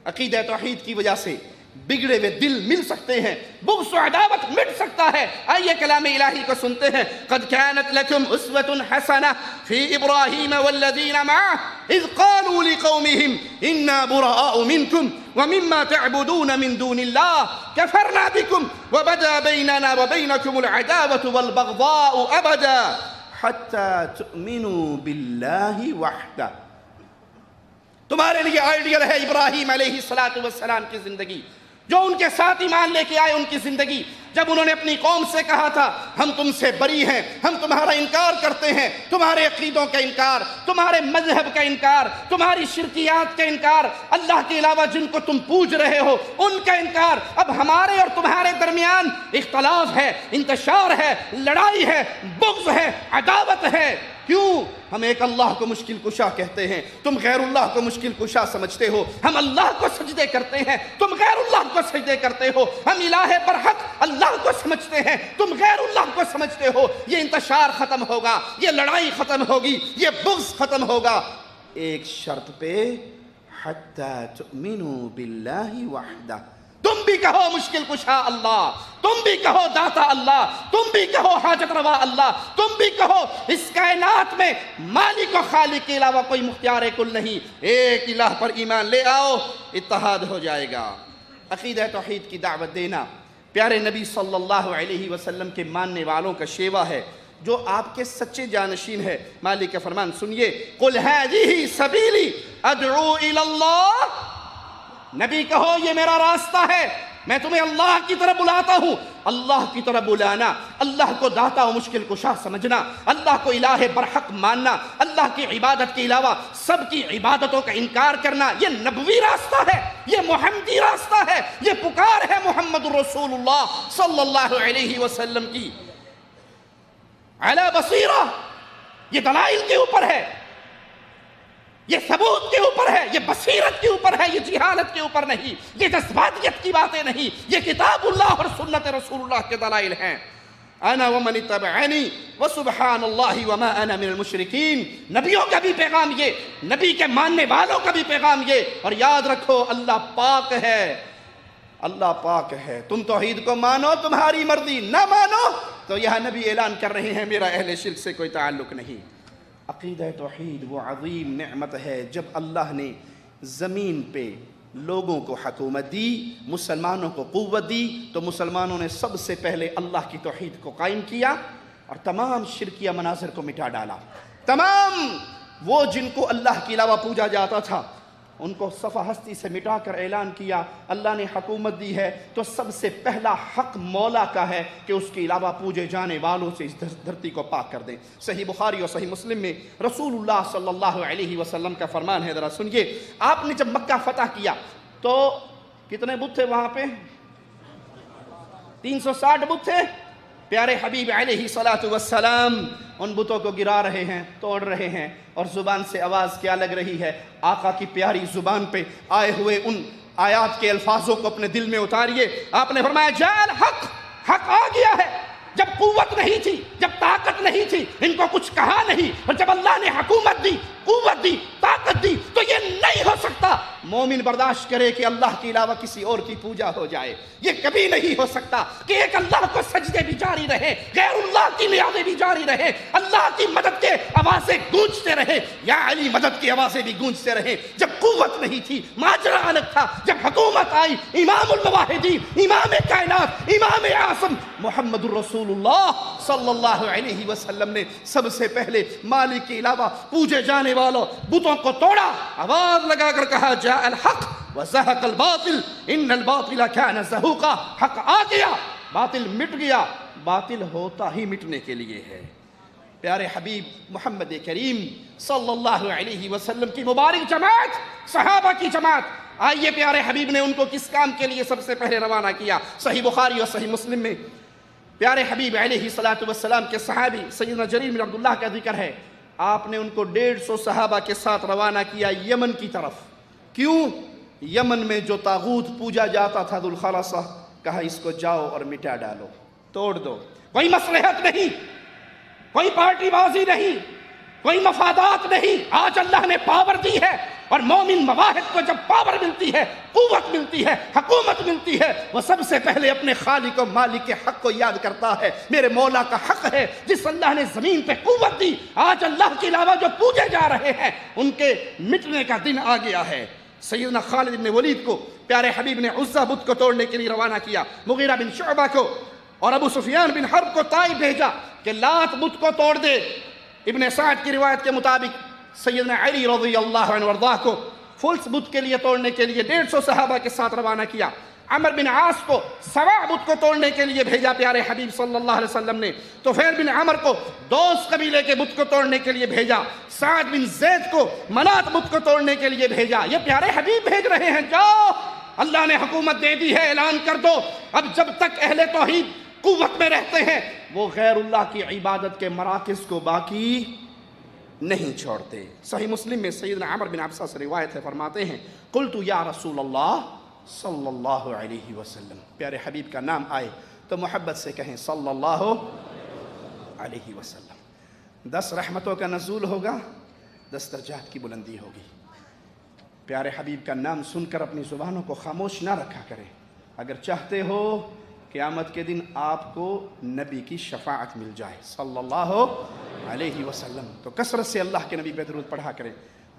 عقیدہ توحید کی وجہ سے بگڑے ہوئے دل مل سکتے ہیں، بغض و عداوت مٹ سکتا ہے۔ آئیے کلام الہی کو سنتے ہیں۔ قد كانت لكم اسوة حسنة في ابراہیم والذین معه اذ قالوا لقومهم انا براء منكم ومما تعبدون من دون الله كفرنا بكم وبدا بيننا وبينكم العداوة والبغضاء ابدا حتى تؤمنوا بالله وحده۔ تمہارے لیے آئیڈیل ہے ابراہیم علیہ السلام کی زندگی، جو ان کے ساتھ ایمان لے کے آئے ان کی زندگی۔ جب انہوں نے اپنی قوم سے کہا تھا ہم تم سے بری ہیں، ہم تمہارا انکار کرتے ہیں، تمہارے عقیدوں کا انکار، تمہارے مذہب کا انکار، تمہاری شرکیات کا انکار، اللہ کے علاوہ جن کو تم پوج رہے ہو ان کا انکار۔ اب ہمارے اور تمہارے درمیان اختلاف ہے، انتشار ہے، لڑائی ہے، بغض ہے، عداوت ہے۔ کیوں؟ ہم ایک اللہ کو مشکل کشا کہتے ہیں، تم غیر اللہ کو مشکل کشا سمجھتے ہو۔ ہم اللہ کو سجدے کرتے ہیں، تم غیر اللہ کو سجدے کرتے ہو۔ ہم الہ برحق اللہ کو سمجھتے ہیں، تم غیر اللہ کو سمجھتے ہو۔ یہ انتشار ختم ہوگا، یہ لڑائی ختم ہوگی، یہ بغض ختم ہوگا، ایک شرط پہ، حتی تؤمنوا باللہ وحدہ۔ تم بھی کہو مشکل کشا اللہ، تم بھی کہو داتا اللہ، تم بھی کہو حاجت روا اللہ، تم بھی کہو اس کائنات میں مالک و خالق کے علاوہ کوئی مختار کل نہیں۔ ایک الہ پر ایمان لے آؤ، اتحاد ہو جائے گا۔ عقیدہ توحید کی دعوت دینا پیارے نبی صلی اللہ علیہ وسلم کے ماننے والوں کا شیوا ہے، جو آپ کے سچے جانشین ہے۔ مالک کا فرمان سنیے، قل ہذہ سبیلی ادعو الی اللہ۔ نبی کہو یہ میرا راستہ ہے، میں تمہیں اللہ کی طرف بلاتا ہوں۔ اللہ کی طرف بلانا، اللہ کو داتا و مشکل کشا سمجھنا، اللہ کو الہ برحق ماننا، اللہ کی عبادت کے علاوہ سب کی عبادتوں کا انکار کرنا، یہ نبوی راستہ ہے، یہ محمدی راستہ ہے، یہ پکار ہے محمد رسول اللہ صلی اللہ علیہ وسلم کی۔ علی بصیرہ، یہ دلائل کے اوپر ہے، یہ ثبوت کے اوپر ہے، یہ بصیرت کے اوپر ہے، یہ جہالت کے اوپر نہیں، یہ جذباتیت کی باتیں نہیں، یہ کتاب اللہ اور سنت رسول اللہ کے دلائل ہیں۔ انا ومن اتبعنی وسبحان اللہ وما انا من المشرکین۔ نبیوں کا بھی پیغام یہ، نبی کے ماننے والوں کا بھی پیغام یہ، اور یاد رکھو اللہ پاک ہے، اللہ پاک ہے۔ تم توحید کو مانو، تمہاری مرضی، نہ مانو تو یہاں نبی اعلان کر رہے ہیں میرا اہل شرک سے کوئی تعلق نہیں۔ عقیدہ توحید وہ عظیم نعمت ہے جب اللہ نے زمین پہ لوگوں کو حکومت دی، مسلمانوں کو قوت دی، تو مسلمانوں نے سب سے پہلے اللہ کی توحید کو قائم کیا اور تمام شرکیہ مناظر کو مٹا ڈالا۔ تمام وہ جن کو اللہ کے علاوہ پوجا جاتا تھا ان کو صفحہ ہستی سے مٹا کر اعلان کیا اللہ نے حکومت دی ہے تو سب سے پہلا حق مولا کا ہے کہ اس کے علاوہ پوجے جانے والوں سے اس دھرتی کو پاک کر دیں۔ صحیح بخاری اور صحیح مسلم میں رسول اللہ صلی اللہ علیہ وسلم کا فرمان ہے، ذرا سنیے۔ آپ نے جب مکہ فتح کیا تو کتنے بت تھے وہاں پہ؟ 360 بت تھے۔ پیارے حبیب علیہ السلام ان بتوں کو گرا رہے ہیں، توڑ رہے ہیں، اور زبان سے آواز کیا لگ رہی ہے؟ آقا کی پیاری زبان پہ آئے ہوئے ان آیات کے الفاظوں کو اپنے دل میں اتاریے۔ آپ نے فرمایا جاء الحق، حق آ گیا ہے۔ جب قوت نہیں تھی، جب طاقت نہیں تھی، ان کو کچھ کہا نہیں، اور جب اللہ نے حکومت دی، قوت دی، طاقت دی، تو یہ نہیں ہو سکتا مومن برداشت کرے کہ اللہ کے علاوہ کسی اور کی پوجا ہو جائے۔ یہ کبھی نہیں ہو سکتا کہ ایک اللہ کو سجدے بھی جاری رہے، غیر اللہ کی نیازیں بھی جاری رہے، اللہ کی مدد کے آوازیں گونجتے رہے، یا علی مدد کی آوازیں بھی گونجتے رہے۔ جب قوت نہیں تھی ماجرا الگ تھا، جب حکومت آئی امام المواحدین، امام کائنات، امام اعظم محمد الرسول اللہ صلی اللہ علیہ وسلم نے سب سے پہلے مالک کے علاوہ پوجے جانے والوں بتوں کو توڑا، آواز لگا کر کہا جاء الحق وزہق الباطل ان الباطل کان زہوقا۔ حق آ گیا، باطل مٹ گیا، باطل ہوتا ہی مٹنے کے لیے ہے۔ پیارے حبیب محمد کریم صلی اللہ علیہ وسلم کی مبارک جماعت، صحابہ کی جماعت، آئیے پیارے حبیب نے ان کو کس کام کے لیے سب سے پہلے روانہ کیا؟ صحیح بخاری اور صحیح مسلم میں پیارے حبیب علیہ السلام کے صحابی سیدنا جریر بن عبداللہ کا ذکر ہے، آپ نے ان کو 150 صحابہ کے ساتھ روانہ کیا یمن کی طرف۔ کیوں؟ یمن میں جو طاغوت پوجا جاتا تھا ذوالخلاصہ، کہا اس کو جاؤ اور مٹا ڈالو، توڑ دو۔ کوئی مصلحت نہیں، کوئی پارٹی بازی نہیں، کوئی مفادات نہیں، آج اللہ نے پاور دی ہے، اور مومن مواہب کو جب پاور ملتی ہے، قوت ملتی ہے، حکومت ملتی ہے، وہ سب سے پہلے اپنے خالق و مالک کے حق کو یاد کرتا ہے۔ میرے مولا کا حق ہے جس اللہ نے زمین پہ قوت دی، آج اللہ کے علاوہ جو پوجے جا رہے ہیں ان کے مٹنے کا دن آ گیا ہے۔ سیدنا خالد بن ولید کو پیارے حبیب نے عزہ بت کو توڑنے کے لیے روانہ کیا، مغیرہ بن شعبہ کو اور ابو سفیان بن حرب کو طائف بھیجا کہ لات بت کو توڑ دے۔ ابن سعد کی روایت کے مطابق سیدنا علی رضی اللہ عنہ وارضاہ کو فلس بت کے لیے توڑنے کے لیے 150 صحابہ کے ساتھ روانہ کیا۔ عمر بن عاص کو سوا بت کو توڑنے کے لیے بھیجا پیارے حبیب صلی اللہ علیہ وسلم نے۔ طفیل بن عمر کو دوس قبیلے کے بت کو توڑنے کے لیے بھیجا۔ سعد بن زید کو منات بت کو توڑنے کے لیے بھیجا۔ یہ پیارے حبیب بھیج رہے ہیں، جاؤ اللہ نے حکومت دے دی ہے، اعلان کر دو۔ اب جب تک اہل توحید قوت میں رہتے ہیں وہ غیر اللہ کی عبادت کے مراکز کو باقی نہیں چھوڑتے۔ صحیح مسلم میں سیدنا عمر بن عبسہ سے روایت ہے، فرماتے ہیں قلت یا رسول اللہ صلی اللہ علیہ وسلم، پیارے حبیب کا نام آئے تو محبت سے کہیں صلی اللہ علیہ وسلم۔ 10 رحمتوں کا نزول ہوگا، 10 درجات کی بلندی ہوگی۔ پیارے حبیب کا نام سن کر اپنی زبانوں کو خاموش نہ رکھا کریں۔ اگر چاہتے ہو قیامت کے دن آپ کو نبی کی شفاعت مل جائے صلی اللہ علیہ وسلم تو کثرت سے اللہ کے نبی پہ درود پڑھا کریں۔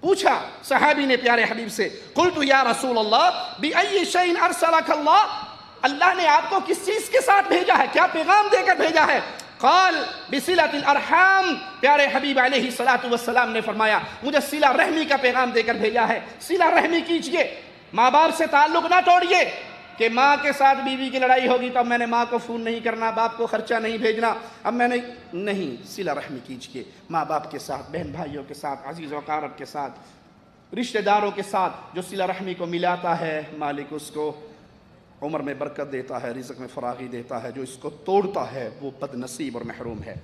پوچھا صحابی نے پیارے حبیب سے قلت یا رسول اللہ بأي شيء ارسلك اللہ، اللہ نے آپ کو کس چیز کے ساتھ بھیجا ہے، کیا پیغام دے کر بھیجا ہے؟ قال بصلة الارحام، پیارے حبیب علیہ الصلوۃ والسلام نے فرمایا مجھے صلہ رحمی کا پیغام دے کر بھیجا ہے۔ صلہ رحمی کیجئے، ماں باپ سے تعلق نہ توڑیے کہ ماں کے ساتھ بیوی کی لڑائی ہوگی تو اب میں نے ماں کو فون نہیں کرنا، باپ کو خرچہ نہیں بھیجنا، اب میں نہیں، صلہ رحمی کیجئے ماں باپ کے ساتھ، بہن بھائیوں کے ساتھ، عزیز و اقارب کے ساتھ، رشتہ داروں کے ساتھ۔ جو صلہ رحمی کو ملاتا ہے مالک اس کو عمر میں برکت دیتا ہے، رزق میں فراغی دیتا ہے، جو اس کو توڑتا ہے وہ بد نصیب اور محروم ہے۔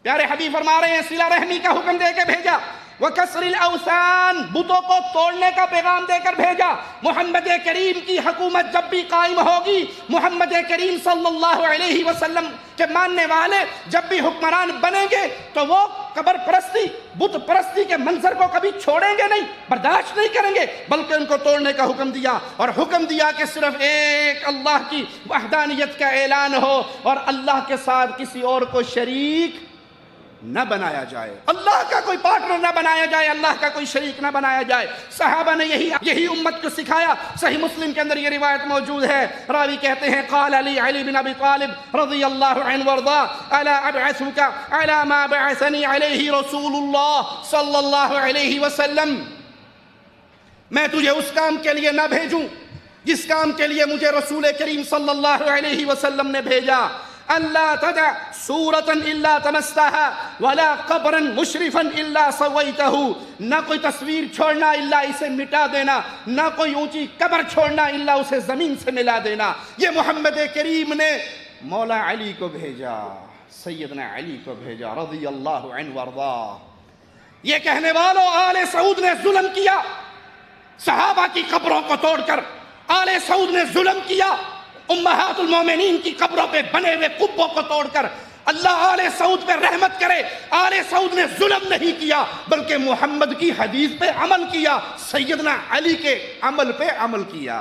پیارے حبیب فرما رہے ہیں صلہ رحمی کا حکم دے کے بھیجا، وَكَسْرِ الْأَوْثَانِ، بتوں کو توڑنے کا پیغام دے کر بھیجا۔ محمد کریم کی حکومت جب بھی قائم ہوگی، محمد کریم صلی اللہ علیہ وسلم کے ماننے والے جب بھی حکمران بنیں گے تو وہ قبر پرستی، بت پرستی کے منظر کو کبھی چھوڑیں گے نہیں، برداشت نہیں کریں گے، بلکہ ان کو توڑنے کا حکم دیا، اور حکم دیا کہ صرف ایک اللہ کی وحدانیت کا اعلان ہو اور اللہ کے ساتھ کسی اور کو شریک نہ بنایا جائے، اللہ کا کوئی پارٹنر نہ بنایا جائے، اللہ کا کوئی شریک نہ بنایا جائے۔ صحابہ نے یہی امت کو سکھایا۔ صحیح مسلم کے اندر یہ روایت موجود ہے، راوی کہتے ہیں قال علی بن ابی طالب رضی اللہ عنہ وارضاہ الا ابعثک علی ما بعثنی علیہ رسول اللہ صلی اللہ علیہ وسلم، میں تجھے اس کام کے لیے نہ بھیجوں جس کام کے لیے مجھے رسول کریم صلی اللہ علیہ وسلم نے بھیجا؟ اللہ تدع سورة الا تمستها ولا قبرا مشرفا الا سویتہ، نہ کوئی تصویر چھوڑنا الا اسے مٹا دینا، نہ کوئی اونچی قبر چھوڑنا الا اسے زمین سے ملا دینا۔ یہ محمد کریم نے مولا علی کو بھیجا، سیدنا علی کو بھیجا رضی اللہ عنہ وارضاہ۔ یہ کہنے والوں آل سعود نے ظلم کیا، صحابہ کی قبروں کو توڑ کر آل سعود نے ظلم کیا، امہات المومنین کی قبروں پہ بنے ہوئے قبوں کو توڑ کر۔ اللہ آل سعود پہ رحمت کرے، آل سعود نے ظلم نہیں کیا بلکہ محمد کی حدیث پہ عمل کیا، سیدنا علی کے عمل پہ عمل کیا۔